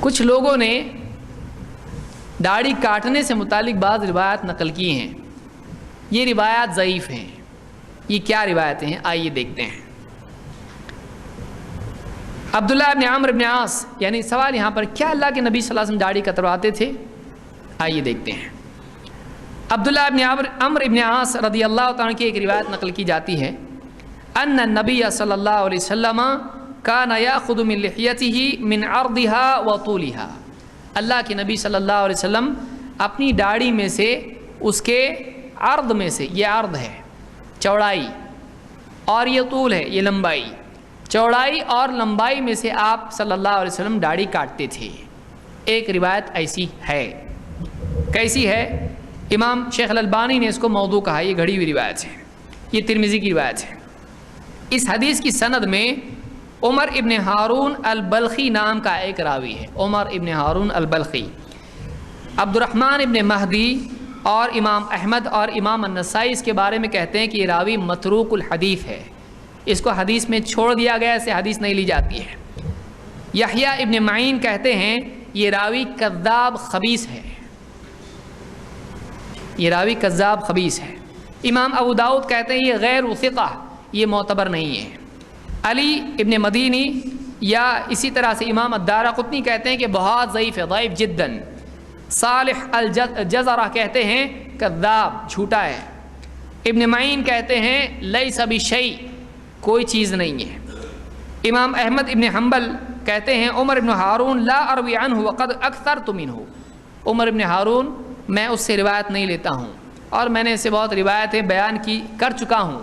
کچھ لوگوں نے داڑھی کاٹنے سے متعلق بعض روایات نقل کی ہیں، یہ روایات ضعیف ہیں۔ یہ کیا روایتیں ہیں؟ آئیے دیکھتے ہیں۔ عبداللہ ابن عمرو ابن عاص، یعنی سوال یہاں پر کیا اللہ کے نبی صلی اللہ علیہ وسلم داڑھی کترواتے تھے؟ آئیے دیکھتے ہیں۔ عبداللہ ابن عمرو ابن عاص رضی اللہ تعالیٰ کی ایک روایت نقل کی جاتی ہے، ان النبی صلی اللہ علیہ وسلم کان یاخذ من لحیتہ من عرضها وطولها، اللہ کے نبی صلی اللہ علیہ وسلم اپنی داڑھی میں سے اس کے عرض میں سے، یہ عرض ہے چوڑائی، اور یہ طول ہے یہ لمبائی، چوڑائی اور لمبائی میں سے آپ صلی اللہ علیہ وسلم داڑھی کاٹتے تھے۔ ایک روایت ایسی ہے، کیسی ہے؟ امام شیخ الالبانی نے اس کو موضوع کہا، یہ گھڑی ہوئی روایت ہے، یہ ترمذی کی روایت ہے۔ اس حدیث کی سند میں عمر ابن ہارون البلخی نام کا ایک راوی ہے، عمر ابن ہارون البلخی۔ عبد الرحمن ابن مہدی اور امام احمد اور امام النسائی اس کے بارے میں کہتے ہیں کہ یہ راوی متروک الحدیث ہے، اس کو حدیث میں چھوڑ دیا گیا، اسے حدیث نہیں لی جاتی ہے۔ یحییٰ ابن معین کہتے ہیں یہ راوی کذاب خبیث ہے، یہ راوی کذاب خبیث ہے۔ امام ابو داؤد کہتے ہیں یہ غیر ثقہ، یہ معتبر نہیں ہے۔ علی ابن مدینی یا اسی طرح سے امام الدارقطنی کہتے ہیں کہ بہت ضعیف ہے، ضعیف جداً۔ صالح الجزرہ کہتے ہیں کذاب، جھوٹا ہے۔ ابن معین کہتے ہیں لیس بشیء، کوئی چیز نہیں ہے۔ امام احمد ابن حنبل کہتے ہیں عمر ابن ہارون لا اروی عنہ وقد اکثرت منہ، عمر ابن ہارون میں اس سے روایت نہیں لیتا ہوں اور میں نے اسے بہت روایتیں بیان کر چکا ہوں۔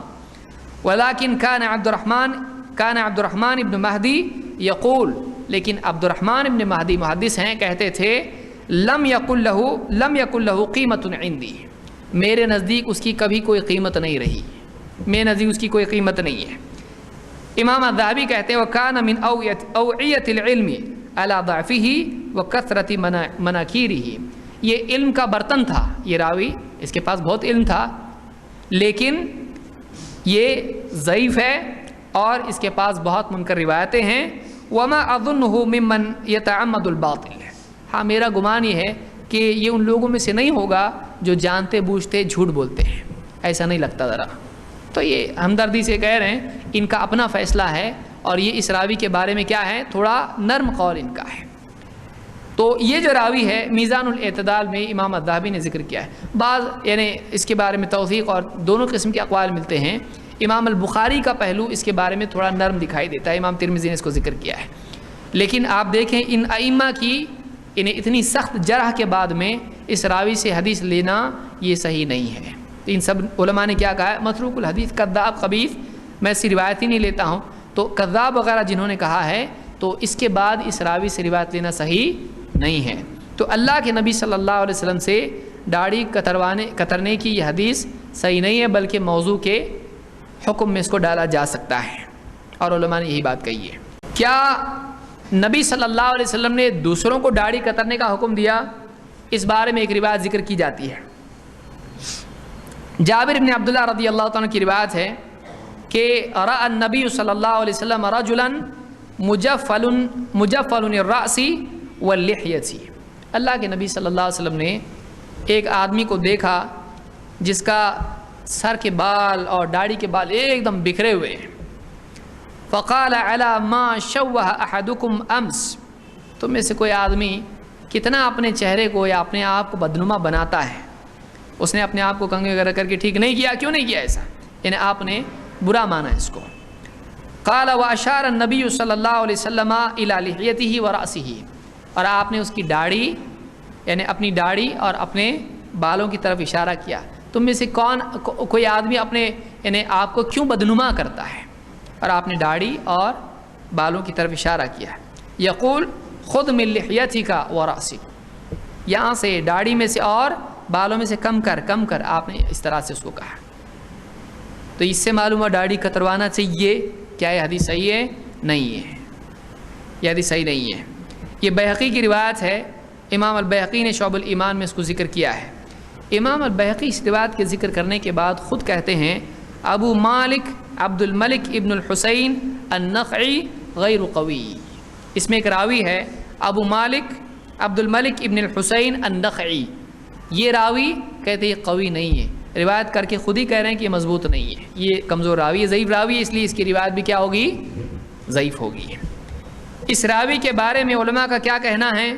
ولیکن کان عبد الرحمن ابن مہدی یقول، لیکن عبد الرحمن ابن مہدی محدث ہیں، کہتے تھے لم یقل له قیمت عندی، میرے نزدیک اس کی کبھی کوئی قیمت نہیں رہی، میرے نزدیک اس کی کوئی قیمت نہیں ہے۔ امام الذہبی کہتے ہیں وکان من اوعیۃ العلم علی ضعفہ وکثرۃ مناکیرہ، یہ علم کا برتن تھا، یہ راوی اس کے پاس بہت علم تھا لیکن یہ ضعیف ہے اور اس کے پاس بہت منکر روایتیں ہیں۔ وما اظنہ ممن یتعمد الباطل، ہاں میرا گمان یہ ہے کہ یہ ان لوگوں میں سے نہیں ہوگا جو جانتے بوجھتے جھوٹ بولتے ہیں، ایسا نہیں لگتا ذرا۔ تو یہ ہمدردی سے کہہ رہے ہیں، ان کا اپنا فیصلہ ہے اور یہ اس راوی کے بارے میں کیا ہے، تھوڑا نرم قول ان کا ہے۔ تو یہ جو راوی ہے میزان الاعتدال میں امام الذہبی نے ذکر کیا ہے، بعض یعنی اس کے بارے میں توثیق اور دونوں قسم کے اقوال ملتے ہیں۔ امام البخاری کا پہلو اس کے بارے میں تھوڑا نرم دکھائی دیتا ہے، امام ترمذی نے اس کو ذکر کیا ہے، لیکن آپ دیکھیں ان ائمہ کی انہیں اتنی سخت جرح کے بعد میں اس راوی سے حدیث لینا یہ صحیح نہیں ہے۔ ان سب علماء نے کیا کہا ہے، متروک الحدیث، کذاب خبیث، میں اس سے روایت ہی نہیں لیتا ہوں۔ تو کذاب وغیرہ جنہوں نے کہا ہے تو اس کے بعد اس راوی سے روایت لینا صحیح نہیں ہے۔ تو اللہ کے نبی صلی اللہ علیہ وسلم سے داڑھی کترنے کی یہ حدیث صحیح نہیں ہے، بلکہ موضوع کے حکم میں اس کو ڈالا جا سکتا ہے، اور علماء نے یہی بات کہی ہے۔ کیا نبی صلی اللہ علیہ وسلم نے دوسروں کو داڑھی کترنے کا حکم دیا؟ اس بارے میں ایک روایت ذکر کی جاتی ہے۔ جابر بن عبداللہ رضی اللہ تعالیٰ کی روایت ہے کہ رأى النبی صلی اللہ علیہ وسلم رجلا مجفل الرأس واللحیۃ، اللہ کے نبی صلی اللہ علیہ وسلم نے ایک آدمی کو دیکھا جس کا سر کے بال اور داڑھی کے بال ایک دم بکھرے ہوئے ہیں۔ فقال علی ما شوہ احدکم امس، تم میں سے کوئی آدمی کتنا اپنے چہرے کو یا اپنے آپ کو بدنما بناتا ہے، اس نے اپنے آپ کو کنگھے وغیرہ کر کے ٹھیک نہیں کیا، کیوں نہیں کیا ایسا، یعنی آپ نے برا مانا اس کو۔ قال واشار النبی صلی اللہ علیہ وسلم الی لحیتہ ورأسہ، اور آپ نے اس کی داڑھی یعنی اپنی داڑھی اور اپنے بالوں کی طرف اشارہ کیا۔ تم میں سے کوئی آدمی اپنے یعنی آپ کو کیوں بدنما کرتا ہے، اور آپ نے داڑھی اور بالوں کی طرف اشارہ کیا۔ یقول خذ من لحیتک ورأسک، یہاں سے داڑھی میں سے اور بالوں میں سے کم کر، آپ نے اس طرح سے اس کو کہا۔ تو اس سے معلوم ہوا داڑھی کتروانا چاہیے۔ کیا یہ حدیث صحیح ہے؟ نہیں ہے، یہ حدیث صحیح نہیں ہے۔ یہ بیہقی کی روایت ہے، امام البیہقی نے شعب الایمان میں اس کو ذکر کیا ہے۔ امام البیہقی اس روایت کے ذکر کرنے کے بعد خود کہتے ہیں ابو مالک عبد الملک ابن الحسین النخعی غیر قوی، اس میں ایک راوی ہے ابو مالک عبد الملک ابن الحسین النخعی، یہ راوی کہتے ہیں قوی نہیں ہے، روایت کر کے خود ہی کہہ رہے ہیں کہ یہ مضبوط نہیں ہے، یہ کمزور راوی ہے، ضعیف راوی ہے، اس لیے اس کی روایت بھی کیا ہوگی؟ ضعیف ہوگی۔ اس راوی کے بارے میں علماء کا کیا کہنا ہے؟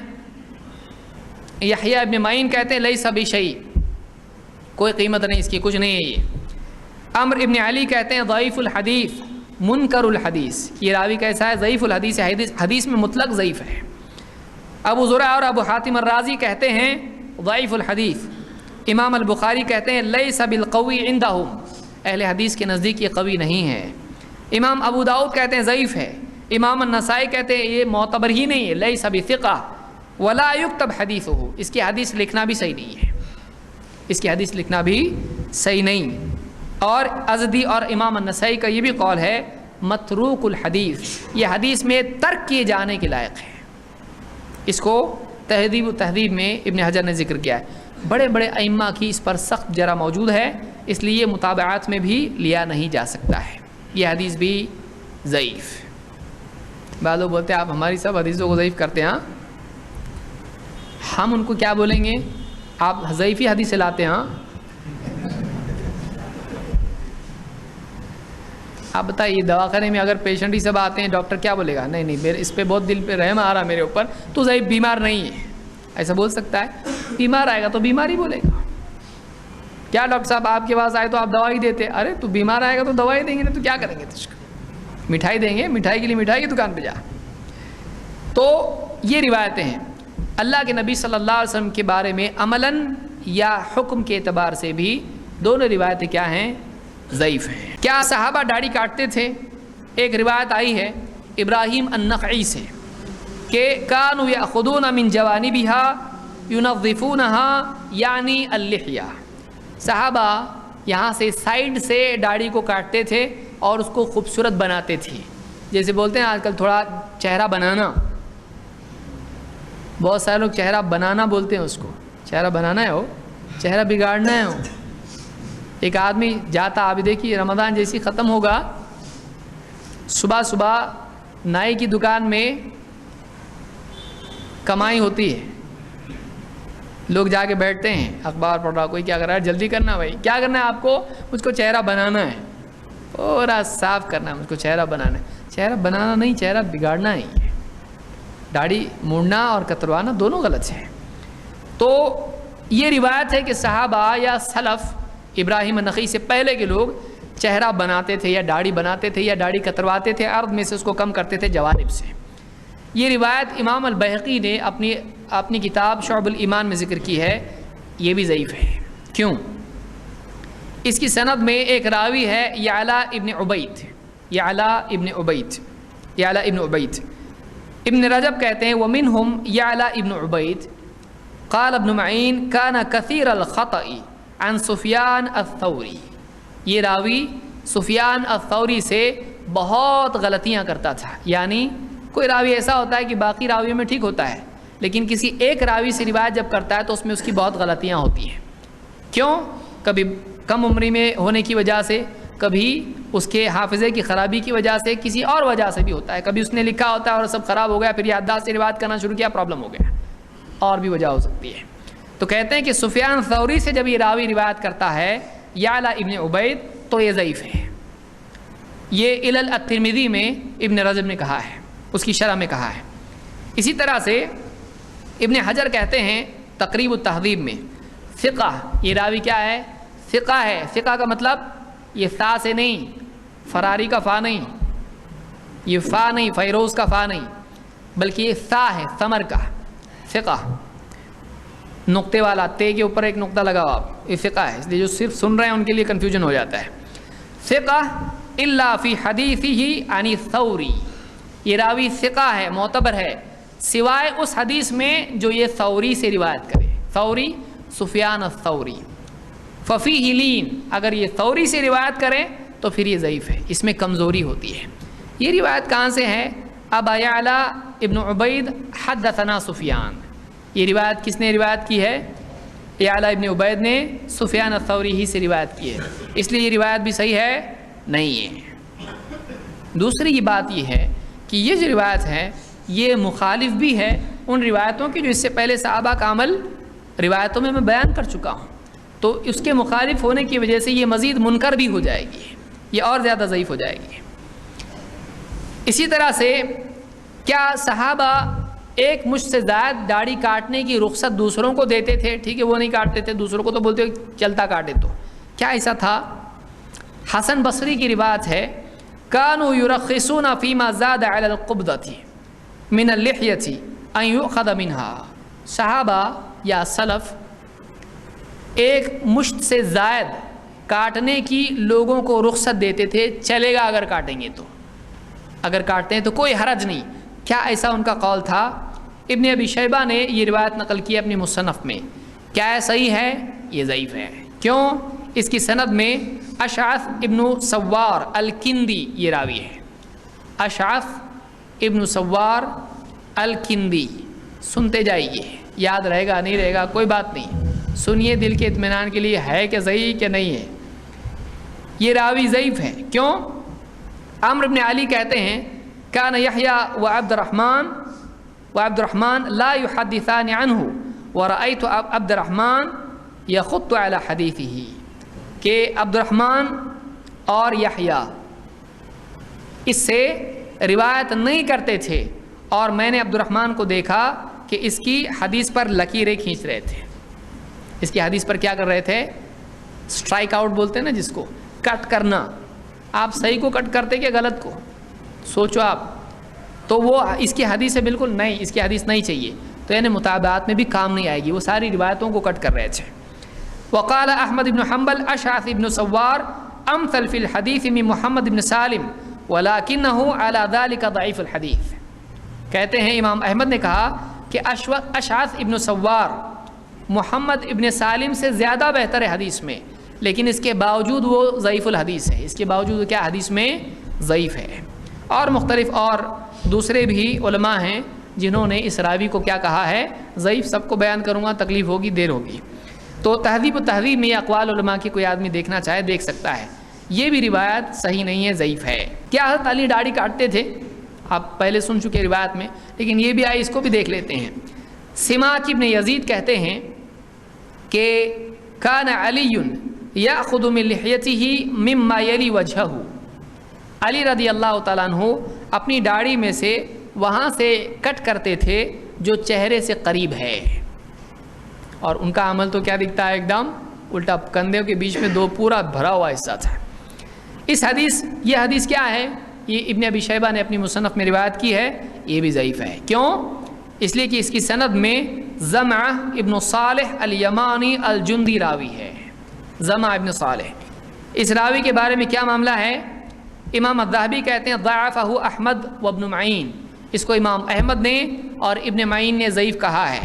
یحییٰ ابن معین کہتے ہیں لیس بشیء، کوئی قیمت نہیں اس کی، کچھ نہیں ہے یہ۔ عمرو ابن علی کہتے ہیں ضعیف الحدیث منکر الحدیث، یہ راوی کیسا ہے؟ ضعیف الحدیث ہے، حدیث میں مطلق ضعیف ہے۔ ابو زرع اور ابو حاتم الرازی کہتے ہیں ضعیف الحدیث۔ امام البخاری کہتے ہیں لیس بالقوی عندہم، اہل حدیث کے نزدیک یہ قوی نہیں ہے۔ امام ابو داؤد کہتے ہیں ضعیف ہے۔ امام النسائی کہتے ہیں یہ معتبر ہی نہیں ہے، لیس بثقہ ولا یکتب حدیثہ، اس کی حدیث لکھنا بھی صحیح نہیں ہے، اس کی حدیث لکھنا بھی صحیح نہیں۔ اور ازدی اور امام النسائی کا یہ بھی قول ہے متروک الحدیث، یہ حدیث میں ترک کیے جانے کے لائق ہے۔ اس کو تہذیب و تہذیب میں ابن حجر نے ذکر کیا ہے۔ بڑے بڑے ائمہ کی اس پر سخت جرح موجود ہے، اس لیے مطابعات میں بھی لیا نہیں جا سکتا ہے، یہ حدیث بھی ضعیف۔ بعض لوگ بولتے ہیں آپ ہماری سب حدیثوں کو ضعیف کرتے ہیں، ہم ان کو کیا بولیں گے؟ آپ ضعیفی حدیث لاتے ہیں۔ آپ بتائیے دواخانے میں اگر پیشنٹ ہی سب آتے ہیں، ڈاکٹر کیا بولے گا؟ نہیں میرے اس پہ بہت دل پہ رحم آ رہا میرے اوپر، تو ضعیف بیمار نہیں ہے، ایسا بول سکتا ہے؟ بیمار آئے گا تو بیماری بولے گا۔ کیا ڈاکٹر صاحب آپ کے پاس آئے تو آپ دوائی دیتے؟ ارے تو بیمار آئے گا تو دوائی دیں گے، نہیں تو کیا کریں گے؟ تجھ کو مٹھائی دیں گے، مٹھائی کے لیے مٹھائی کی دکان پہ جا۔ تو یہ روایتیں ہیں اللہ کے نبی صلی اللہ علیہ وسلم کے بارے میں عملاً یا حکم کے اعتبار سے بھی دونوں روایتیں کیا ہیں؟ ضعیف ہیں۔ کیا صحابہ داڑھی کاٹتے تھے؟ ایک روایت آئی ہے ابراہیم النخعی سے کہ کانوا یاخذون من جوانبها ينظفونها یعنی اللحیہ، صحابہ یہاں سے سائیڈ سے داڑھی کو کاٹتے تھے اور اس کو خوبصورت بناتے تھے، جیسے بولتے ہیں آج کل تھوڑا چہرہ بنانا، بہت سارے لوگ چہرہ بنانا بولتے ہیں، اس کو چہرہ بنانا ہے، ہو چہرہ بگاڑنا ہے۔ ہو ایک آدمی جاتا، آپ دیکھیے رمضان جیسی ختم ہوگا، صبح صبح نائی کی دکان میں کمائی ہوتی ہے، لوگ جا کے بیٹھتے ہیں، اخبار پڑھ رہا، کوئی کیا کر رہا ہے؟ جلدی کرنا بھائی، کیا کرنا ہے آپ کو؟ مجھ کو چہرہ بنانا ہے، پورا صاف کرنا ہے، مجھ کو چہرہ بنانا ہے۔ چہرہ بنانا نہیں، چہرہ بگاڑنا ہی ہے۔ داڑھی موڑنا اور کتروانا دونوں غلط ہیں۔ تو یہ روایت ہے کہ صحابہ یا سلف ابراہیم النخعی سے پہلے کے لوگ چہرہ بناتے تھے یا داڑھی بناتے تھے یا داڑھی کترواتے تھے، عرض میں سے اس کو کم کرتے تھے جوانب سے۔ یہ روایت امام البیہقی نے اپنی کتاب شعب الایمان میں ذکر کی ہے، یہ بھی ضعیف ہے۔ کیوں؟ اس کی سند میں ایک راوی ہے یعلا ابن عبید۔ ابن رجب کہتے ہیں ومنہم یعلا ابن عبید قال ابن معین کان کثیر الخطأ عن سفیان الثوری، یہ راوی سفیان الثوری سے بہت غلطیاں کرتا تھا، یعنی کوئی راوی ایسا ہوتا ہے کہ باقی راویوں میں ٹھیک ہوتا ہے، لیکن کسی ایک راوی سے روایت جب کرتا ہے تو اس میں اس کی بہت غلطیاں ہوتی ہیں۔ کیوں؟ کبھی کم عمری میں ہونے کی وجہ سے، کبھی اس کے حافظے کی خرابی کی وجہ سے، کسی اور وجہ سے بھی ہوتا ہے، کبھی اس نے لکھا ہوتا ہے اور سب خراب ہو گیا، پھر یادداشت سے روایت کرنا شروع کیا، پرابلم ہو گیا، اور بھی وجہ ہو سکتی ہے۔ تو کہتے ہیں کہ سفیان ثوری سے جب یہ راوی روایت کرتا ہے یعلا ابن عبید تو یہ ضعیف ہے۔ یہ علل الترمذی میں ابن رجب نے کہا ہے، اس کی شرح میں کہا ہے۔ اسی طرح سے ابن حجر کہتے ہیں تقریب التہذیب میں ثقہ، یہ راوی کیا ہے؟ ثقہ ہے۔ ثقہ کا مطلب یہ فا سے نہیں، فراری کا فا نہیں، یہ فا نہیں، فیروز کا فا نہیں، بلکہ یہ ثا ہے، ثمر کا ثقہ، نقطے والا، تے کے اوپر ایک نقطہ لگا ہوا، یہ ثقہ ہے، اس لیے جو صرف سن رہے ہیں ان کے لیے کنفیوژن ہو جاتا ہے۔ ثقہ الا فی حدیثہ عن الثوری، یہ راوی ثقہ ہے، معتبر ہے، سوائے اس حدیث میں جو یہ ثوری سے روایت کرے، ثوری سفیان الثوری، ففیہ لین، اگر یہ ثوری سے روایت کریں تو پھر یہ ضعیف ہے، اس میں کمزوری ہوتی ہے۔ یہ روایت کہاں سے ہے؟ ابا یعلا ابن عبید حدثنا سفیان، یہ روایت کس نے روایت کی ہے؟ یعلا ابن عبید نے سفیان الثوری ہی سے روایت کی ہے، اس لیے یہ روایت بھی صحیح ہے نہیں ہے۔ دوسری بات یہ ہے کہ یہ جو روایت ہے یہ مخالف بھی ہے ان روایتوں کی جو اس سے پہلے صحابہ کا عمل روایتوں میں بیان کر چکا ہوں، تو اس کے مخالف ہونے کی وجہ سے یہ مزید منکر بھی ہو جائے گی، یہ اور زیادہ ضعیف ہو جائے گی۔ اسی طرح سے کیا صحابہ ایک مشت سے زائد داڑھی کاٹنے کی رخصت دوسروں کو دیتے تھے؟ ٹھیک ہے وہ نہیں کاٹتے تھے، دوسروں کو تو بولتے چلتا کاٹے، تو کیا ایسا تھا؟ حسن بصری کی روایت ہے کانوا یرخصون فیما زاد علی القبضۃ من اللحیۃ ان یؤخذ منها، صحابہ یا سلف ایک مشت سے زائد کاٹنے کی لوگوں کو رخصت دیتے تھے، چلے گا اگر کاٹیں گے تو، اگر کاٹتے ہیں تو کوئی حرج نہیں۔ کیا ایسا ان کا قول تھا؟ ابن ابی شیبہ نے یہ روایت نقل کی اپنی مصنف میں۔ کیا یہ صحیح ہے؟ یہ ضعیف ہے۔ کیوں؟ اس کی سند میں اشعث ابن سوار الکندی یہ راوی ہے، اشعث ابن سوار الکندی، سنتے جائیے، یاد رہے گا نہیں رہے گا کوئی بات نہیں، سنیے دل کے اطمینان کے لیے، ہے کہ صحیح کہ نہیں ہے۔ یہ راوی ضعیف ہے۔ کیوں؟ عمرو بن علی کہتے ہیں کان یحییٰ وعبد الرحمن لا یحدثان عنہ ورأیت عبد الرحمن یخط علی حدیثہ، کہ عبد الرحمن اور یحییٰ اس سے روایت نہیں کرتے تھے، اور میں نے عبد الرحمن کو دیکھا کہ اس کی حدیث پر لکیریں کھینچ رہے تھے، اس کی حدیث پر کیا کر رہے تھے؟ سٹرائک آؤٹ بولتے ہیں نا جس کو، کٹ کرنا۔ آپ صحیح کو کٹ کرتے کہ غلط کو؟ سوچو آپ۔ تو وہ اس کی حدیث ہے بالکل نہیں، اس کی حدیث نہیں چاہیے، تو یعنی مطابعات میں بھی کام نہیں آئے گی، وہ ساری روایتوں کو کٹ کر رہے تھے۔ وقال احمد بن حنبل اشعث ابن سوار امثل فی الحدیث من محمد بن سالم ولکنہ علی ذلک ضعیف الحدیث۔ کہتے ہیں امام احمد نے کہا کہ اشعث ابن سوار محمد ابن سالم سے زیادہ بہتر ہے حدیث میں، لیکن اس کے باوجود وہ ضعیف الحدیث ہے، اس کے باوجود کیا حدیث میں ضعیف ہے۔ اور مختلف اور دوسرے بھی علماء ہیں جنہوں نے اس راوی کو کیا کہا ہے؟ ضعیف۔ سب کو بیان کروں گا، تکلیف ہوگی، دیر ہوگی۔ تو تہذیب و تہذیب میں یہ اقوال علماء کی کوئی آدمی دیکھنا چاہے دیکھ سکتا ہے۔ یہ بھی روایت صحیح نہیں ہے، ضعیف ہے۔ کیا حضرت علی داڑھی کاٹتے تھے؟ آپ پہلے سن چکے روایت میں، لیکن یہ بھی آئی، اس کو بھی دیکھ لیتے ہیں۔ سماک ابن یزید کہتے ہیں کہ کان علی یأخذ من لحیتہ مما یلی وجہہ، علی رضی اللہ تعالیٰ عنہ اپنی داڑھی میں سے وہاں سے کٹ کرتے تھے جو چہرے سے قریب ہے، اور ان کا عمل تو کیا دکھتا ہے؟ ایک دم الٹا، کندھے کے بیچ میں دو پورا بھرا ہوا حصہ تھا۔ یہ حدیث کیا ہے؟ یہ ابن ابی شیبہ نے اپنی مصنف میں روایت کی ہے، یہ بھی ضعیف ہے۔ کیوں؟ اس لیے کہ اس کی سند میں زمعہ ابن صالح الیمانی الجندی راوی ہے، زمعہ ابن صالح۔ اس راوی کے بارے میں کیا معاملہ ہے؟ امام الذہبی کہتے ہیں ضعفہ احمد وابن معین، اس کو امام احمد نے اور ابن معین نے ضعیف کہا ہے۔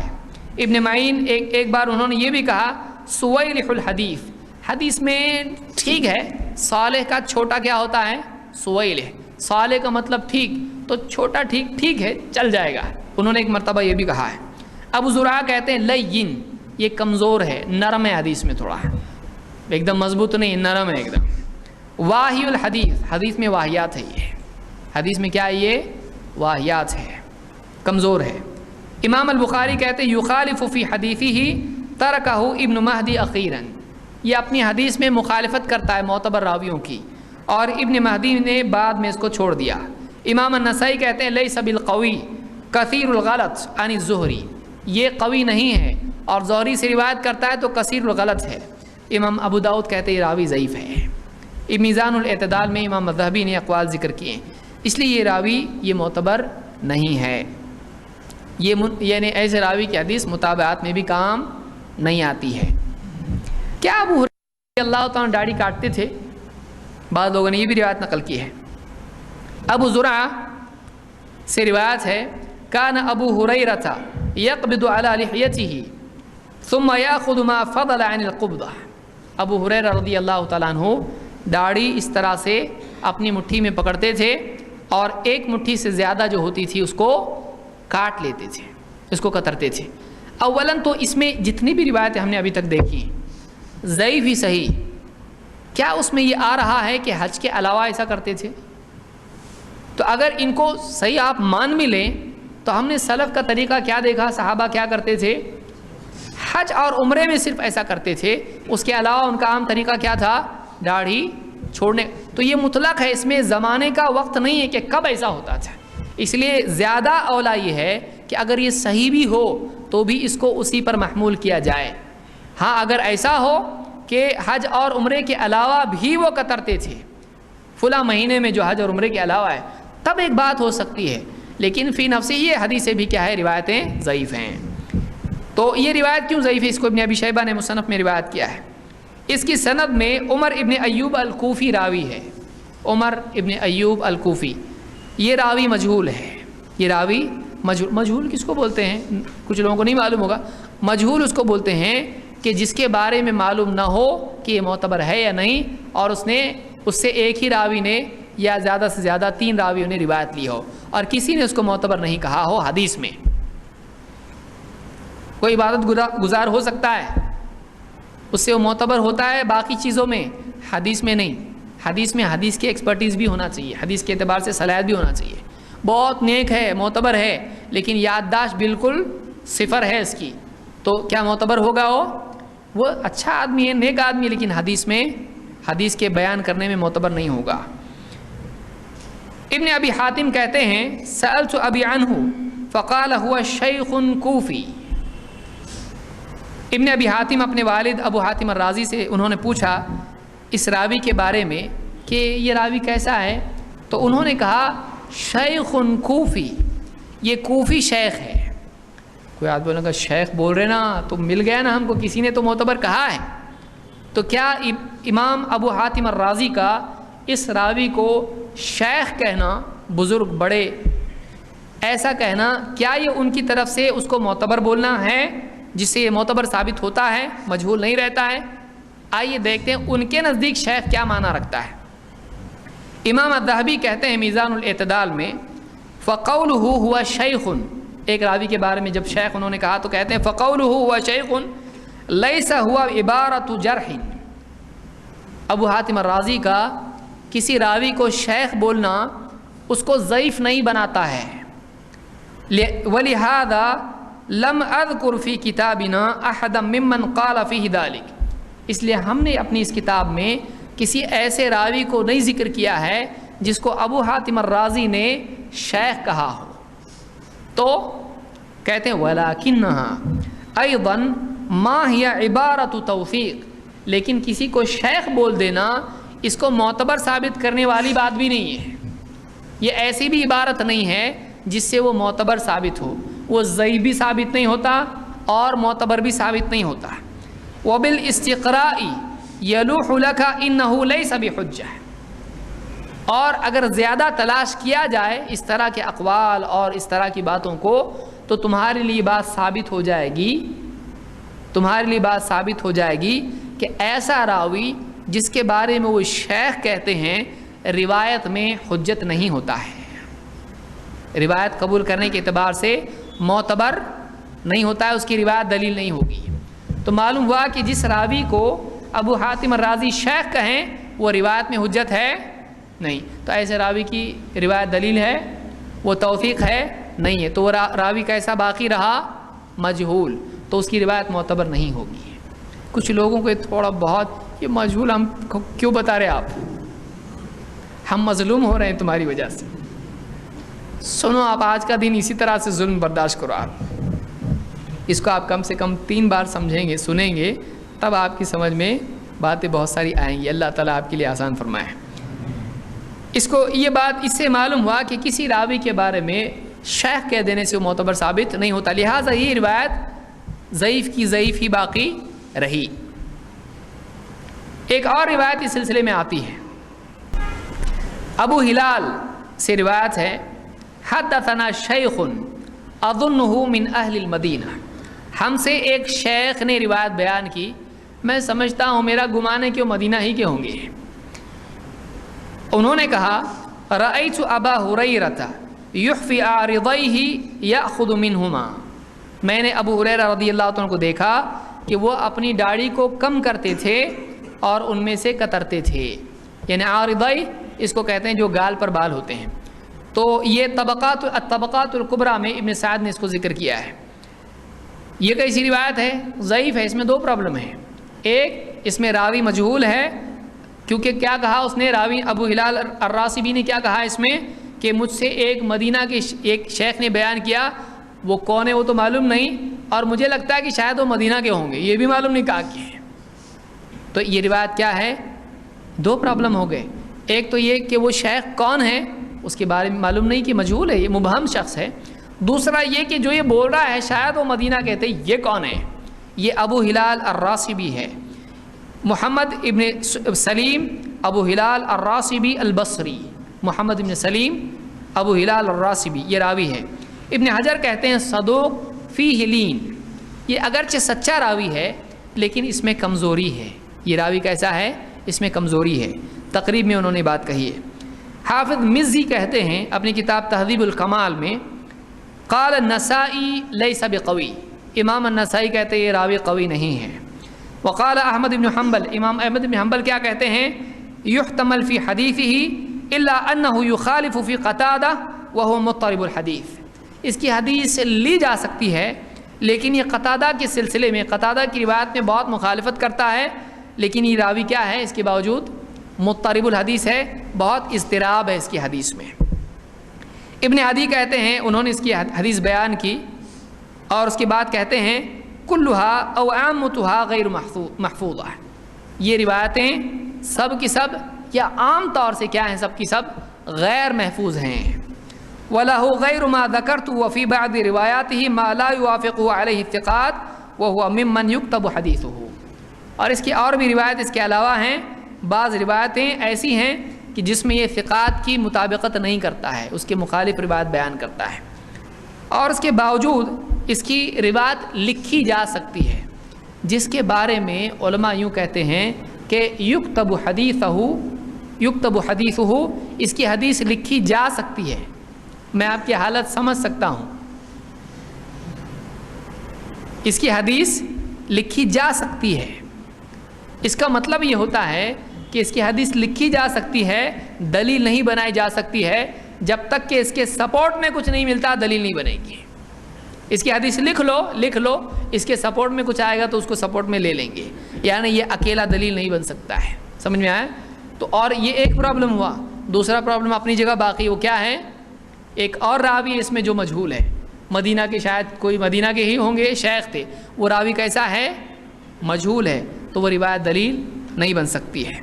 ابن معین ایک بار انہوں نے یہ بھی کہا سویلح الحدیث، حدیث میں ٹھیک ہے، صالح کا چھوٹا کیا ہوتا ہے؟ سویلح، صالح کا مطلب ٹھیک، تو چھوٹا ٹھیک ہے، چل جائے گا، انہوں نے ایک مرتبہ یہ بھی کہا ہے۔ ابو زرعہ کہتے ہیں لین، یہ کمزور ہے، نرم ہے، حدیث میں تھوڑا ہے، ایک دم مضبوط نہیں، نرم ہے ایک دم۔ واہی الحدیث، حدیث میں واہیات ہے، یہ حدیث میں کیا ہے؟ یہ واہیات ہے، کمزور ہے۔ امام البخاری کہتے ہیں یخالف فی حدیثہ ترکہ ابن مہدی اخیراً، یہ اپنی حدیث میں مخالفت کرتا ہے معتبر راویوں کی، اور ابن مہدی نے بعد میں اس کو چھوڑ دیا۔ امام النسائی کہتے ہیں لیس بالقوی کثیر الغلط عن الزہری، یہ قوی نہیں ہے اور زہری سے روایت کرتا ہے تو کثیر الغلط ہے۔ امام ابو داؤد کہتے ہیں یہ راوی ضعیف ہے۔ میزان الاعتدال میں امام الذہبی نے اقوال ذکر کیے ہیں، اس لیے یہ راوی یہ معتبر نہیں ہے، یہ یعنی ایسے راوی کی حدیث مطابعات میں بھی کام نہیں آتی ہے۔ کیا ابو ہریرہ اللہ تعالیٰ داڑھی کاٹتے تھے؟ بعض لوگوں نے یہ بھی روایت نقل کی ہے۔ ابو زرعہ سے روایت ہے کان ابو ہریرہ یقبض علی لحیتہ ثم یاخذ ما فضل عن القبضہ، ابو ہریرہ رضی اللہ تعالیٰ عنہ داڑھی اس طرح سے اپنی مٹھی میں پکڑتے تھے اور ایک مٹھی سے زیادہ جو ہوتی تھی اس کو کاٹ لیتے تھے، اس کو کترتے تھے۔ اولاً تو اس میں جتنی بھی روایتیں ہم نے ابھی تک دیکھی ضعیف ہی صحیح، کیا اس میں یہ آ رہا ہے کہ حج کے علاوہ ایسا کرتے تھے؟ تو اگر ان کو صحیح آپ مان بھی لیں تو ہم نے سلف کا طریقہ کیا دیکھا، صحابہ کیا کرتے تھے، حج اور عمرے میں صرف ایسا کرتے تھے، اس کے علاوہ ان کا عام طریقہ کیا تھا، داڑھی چھوڑنے. تو یہ مطلق ہے، اس میں زمانے کا وقت نہیں ہے کہ کب ایسا ہوتا تھا. اس لیے زیادہ اولا یہ ہے کہ اگر یہ صحیح بھی ہو تو بھی اس کو اسی پر محمول کیا جائے. ہاں اگر ایسا ہو کہ حج اور عمرے کے علاوہ بھی وہ قطرتے تھے، فلاں مہینے میں جو حج اور عمرے کے علاوہ ہے، تب ایک بات ہو سکتی ہے. لیکن فی نفسی یہ حدیثیں بھی کیا ہے، روایتیں ضعیف ہیں. تو یہ روایت کیوں ضعیف ہے، اس کو ابن ابی شیبہ نے مصنف میں روایت کیا ہے. اس کی سند میں عمر ابن ایوب الکوفی راوی ہے. عمر ابن ایوب الکوفی یہ راوی مجہول ہے. یہ راوی مجہول کس کو بولتے ہیں، کچھ لوگوں کو نہیں معلوم ہوگا. مجہول اس کو بولتے ہیں کہ جس کے بارے میں معلوم نہ ہو کہ یہ معتبر ہے یا نہیں، اور اس سے ایک ہی راوی نے یا زیادہ سے زیادہ 3 راویوں نے روایت لی ہو اور کسی نے اس کو معتبر نہیں کہا ہو. حدیث میں کوئی عبادت گزار ہو سکتا ہے، اس سے وہ معتبر ہوتا ہے باقی چیزوں میں، حدیث میں نہیں. حدیث میں حدیث کی ایکسپرٹیز بھی ہونا چاہیے، حدیث کے اعتبار سے صلاحیت بھی ہونا چاہیے. بہت نیک ہے، معتبر ہے، لیکن یادداشت بالکل صفر ہے اس کی، تو کیا معتبر ہوگا؟ وہ اچھا آدمی ہے، نیک آدمی ہے، لیکن حدیث کے بیان کرنے میں معتبر نہیں ہوگا. ابن ابی حاتم کہتے ہیں سألت ابی عنہ فقال هو شیخ کوفی. ابن ابی حاتم اپنے والد ابو حاتم الرازی سے انہوں نے پوچھا اس راوی کے بارے میں کہ یہ راوی کیسا ہے، تو انہوں نے کہا شیخ کوفی، یہ کوفی شیخ ہے. کوئی آدمی بولے گا شیخ بول رہے نا تو مل گیا نا ہم کو، کسی نے تو معتبر کہا ہے. تو کیا امام ابو حاتم الرازی کا اس راوی کو شیخ کہنا، بزرگ بڑے ایسا کہنا، کیا یہ ان کی طرف سے اس کو معتبر بولنا ہے جس سے یہ معتبر ثابت ہوتا ہے، مجہول نہیں رہتا ہے؟ آئیے دیکھتے ہیں ان کے نزدیک شیخ کیا معنی رکھتا ہے. امام الذہبی کہتے ہیں میزان الاعتدال میں فقولہ ہوا شیخ، ایک راوی کے بارے میں جب شیخ انہوں نے کہا تو کہتے ہیں فقولہ ہوا شیخ لیس ہوا عبارت جرح. ابو حاتم الرازی کا کسی راوی کو شیخ بولنا اس کو ضعیف نہیں بناتا ہے. ولہذا لم اذکر فی کتابنا احدا ممن قال فیہ ذلک، اس لیے ہم نے اپنی اس کتاب میں کسی ایسے راوی کو نہیں ذکر کیا ہے جس کو ابو حاتم الرازی نے شیخ کہا ہو. تو کہتے ہیں وَلَكِنَّهَا أَيْضًا مَا هِيَ عِبَارَةُ تَوْثِيق، لیکن کسی کو شیخ بول دینا اس کو معتبر ثابت کرنے والی بات بھی نہیں ہے. یہ ایسی بھی عبارت نہیں ہے جس سے وہ معتبر ثابت ہو، وہ ضعیف بھی ثابت نہیں ہوتا اور معتبر بھی ثابت نہیں ہوتا. وَبِالْإِسْتِقْرَاءِ يَلُوحُ لَكَ إِنَّهُ لَيْسَ بِحُجَّةٍ، اور اگر زیادہ تلاش کیا جائے اس طرح کے اقوال اور اس طرح کی باتوں کو تو تمہارے لیے بات ثابت ہو جائے گی، تمہارے لیے بات ثابت ہو جائے گی کہ ایسا راوی جس کے بارے میں وہ شیخ کہتے ہیں روایت میں حجت نہیں ہوتا ہے، روایت قبول کرنے کے اعتبار سے معتبر نہیں ہوتا ہے، اس کی روایت دلیل نہیں ہوگی. تو معلوم ہوا کہ جس راوی کو ابو حاتم الرازی شیخ کہیں وہ روایت میں حجت ہے نہیں. تو ایسے راوی کی روایت دلیل ہے، وہ توثیق ہے نہیں ہے، تو وہ راوی کیسا باقی رہا، مجہول، تو اس کی روایت معتبر نہیں ہوگی. کچھ لوگوں کو تھوڑا بہت یہ مجہول ہم کیوں بتا رہے، آپ ہم مظلوم ہو رہے ہیں تمہاری وجہ سے. سنو آپ آج کا دن اسی طرح سے ظلم برداشت کرو. آپ اس کو آپ کم سے کم 3 بار سمجھیں گے، سنیں گے، تب آپ کی سمجھ میں باتیں بہت ساری آئیں گی. اللہ تعالیٰ آپ کے لیے آسان فرمائے. اس کو یہ بات اس سے معلوم ہوا کہ کسی راوی کے بارے میں شیخ کہہ دینے سے وہ معتبر ثابت نہیں ہوتا، لہٰذا یہ روایت ضعیف کی ضعیف ہی باقی رہی. ایک اور روایت اس سلسلے میں آتی ہے، ابو ہلال سے روایت ہے حدثنا شیخ اظنہ من اہل المدینہ، ہم سے ایک شیخ نے روایت بیان کی، میں سمجھتا ہوں میرا گمان ہے کہ وہ مدینہ ہی کے ہوں گے. انہوں نے کہا رأیت ابا ہریرہ یحفی عارضیہ یأخذ منہما، میں نے ابو ہریرہ رضی اللہ عنہ کو دیکھا کہ وہ اپنی داڑھی کو کم کرتے تھے اور ان میں سے کترتے تھے. یعنی عارضی اس کو کہتے ہیں جو گال پر بال ہوتے ہیں. تو یہ طبقات الکبریٰ میں ابن سعد نے اس کو ذکر کیا ہے. یہ کیسی روایت ہے؟ ضعیف ہے. اس میں دو پرابلم ہیں. ایک، اس میں راوی مجہول ہے، کیونکہ کیا کہا اس نے، راوی ابو ہلال الراسبی نے کیا کہا اس میں کہ مجھ سے ایک مدینہ کے ایک شیخ نے بیان کیا، وہ کون ہے وہ تو معلوم نہیں، اور مجھے لگتا ہے کہ شاید وہ مدینہ کے ہوں گے، یہ بھی معلوم نہیں کہا کہ ہیں. تو یہ روایت کیا ہے؟ دو پرابلم ہو گئے. ایک تو یہ کہ وہ شیخ کون ہے اس کے بارے میں معلوم نہیں، کہ مجہول ہے، یہ مبہم شخص ہے. دوسرا یہ کہ جو یہ بول رہا ہے شاید وہ مدینہ کہتے، یہ کون ہے؟ یہ ابو ہلال الراسبی ہے، محمد ابن سلیم ابو ہلال الراسبی البصری. محمد ابن سلیم ابو ہلال الراسبی یہ راوی ہے. ابن حجر کہتے ہیں صدوق فیہ لین، یہ اگرچہ سچا راوی ہے لیکن اس میں کمزوری ہے. یہ راوی کیسا ہے؟ اس میں کمزوری ہے. تقریب میں انہوں نے بات کہی ہے. حافظ مزی کہتے ہیں اپنی کتاب تہذیب الکمال میں، قال النسائی لیس بقوی، امام النسائی کہتے ہیں یہ راوی قوی نہیں ہے. وقال احمد بن حنبل، امام احمد بن حنبل کیا کہتے ہیں، یحتمل فی حدیثہ الا انہ یخالف فی قتادہ وہو مضطرب الحدیث، اس کی حدیث لی جا سکتی ہے لیکن یہ قتادہ کے سلسلے میں، قتادہ کی روایت میں بہت مخالفت کرتا ہے، لیکن یہ راوی کیا ہے اس کے باوجود مضطرب الحدیث ہے، بہت اضطراب ہے اس کی حدیث میں. ابن عدی کہتے ہیں، انہوں نے اس کی حدیث بیان کی اور اس کے بعد کہتے ہیں کلھا او عامتھا غیر محفوظہ، یہ روایتیں سب کی سب یا عام طور سے کیا ہیں، سب کی سب غیر محفوظ ہیں. وَلَهُ غَيْرُ مَا ذَكَرْتُ وَفِي بَعْضِ رِوَایَاتِهِ مَا لَا يُوَافِقُهُ عَلَيْهِ الثِّقَاتُ وَهُوَ مِمَّنْ يُكْتَبُ حَدِيثُهُ، اور اس کی اور بھی روایت اس کے علاوہ ہیں. بعض روایتیں ایسی ہیں کہ جس میں یہ ثقات کی مطابقت نہیں کرتا ہے، اس کے مخالف روایت بیان کرتا ہے، اور اس کے باوجود اس کی روایت لکھی جا سکتی ہے، جس کے بارے میں علماء یوں کہتے ہیں کہ یکتب حدیثہ، اس کی حدیث لکھی جا سکتی ہے. میں آپ کی حالت سمجھ سکتا ہوں، اس کی حدیث لکھی جا سکتی ہے. اس کا مطلب یہ ہوتا ہے کہ اس کی حدیث لکھی جا سکتی ہے، دلیل نہیں بنائی جا سکتی ہے، جب تک کہ اس کے سپورٹ میں کچھ نہیں ملتا دلیل نہیں بنے گی. اس کی حدیث لکھ لو، اس کے سپورٹ میں کچھ آئے گا تو اس کو سپورٹ میں لے لیں گے، یعنی یہ اکیلا دلیل نہیں بن سکتا ہے. سمجھ میں آیا؟ تو اور یہ ایک پرابلم ہوا. دوسرا پرابلم اپنی جگہ باقی، وہ کیا ہے، ایک اور راوی اس میں جو مجہول ہے، مدینہ کے، شاید کوئی مدینہ کے ہی ہوں گے، شیخ تھے، وہ راوی کیسا ہے، مجہول ہے، تو وہ روایت دلیل نہیں بن سکتی ہے.